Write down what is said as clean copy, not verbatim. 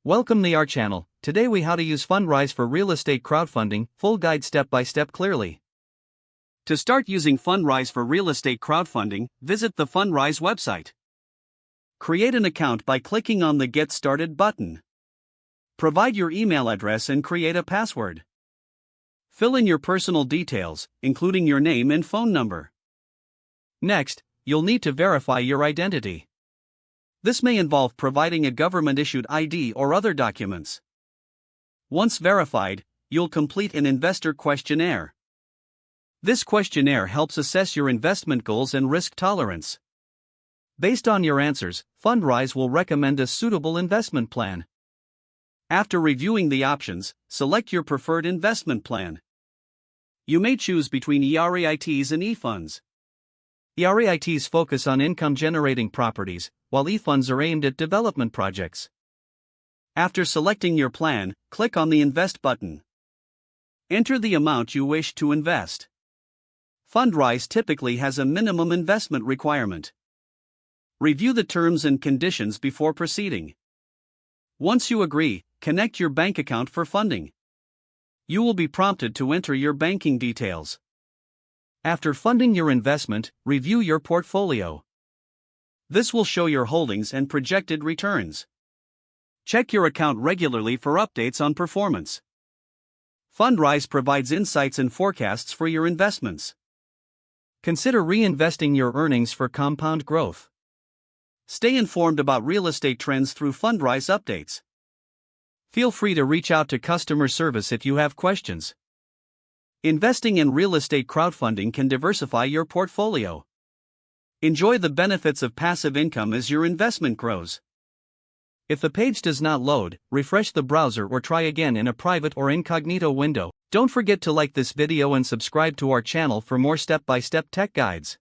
Welcome to our channel. Today we how to use Fundrise for real estate crowdfunding, full guide step by step clearly. To start using Fundrise for real estate crowdfunding, visit the Fundrise website. Create an account by clicking on the Get Started button. Provide your email address and create a password. Fill in your personal details, including your name and phone number. Next, you'll need to verify your identity. This may involve providing a government-issued ID or other documents. Once verified, you'll complete an investor questionnaire. This questionnaire helps assess your investment goals and risk tolerance. Based on your answers, Fundrise will recommend a suitable investment plan. After reviewing the options, select your preferred investment plan. You may choose between EREITs and E-funds. EREITs focus on income-generating properties, while E-funds are aimed at development projects. After selecting your plan, click on the Invest button. Enter the amount you wish to invest. Fundrise typically has a minimum investment requirement. Review the terms and conditions before proceeding. Once you agree, connect your bank account for funding. You will be prompted to enter your banking details. After funding your investment, review your portfolio. This will show your holdings and projected returns. Check your account regularly for updates on performance. Fundrise provides insights and forecasts for your investments. Consider reinvesting your earnings for compound growth. Stay informed about real estate trends through Fundrise updates. Feel free to reach out to customer service if you have questions. Investing in real estate crowdfunding can diversify your portfolio. Enjoy the benefits of passive income as your investment grows. If the page does not load, refresh the browser or try again in a private or incognito window. Don't forget to like this video and subscribe to our channel for more step-by-step tech guides.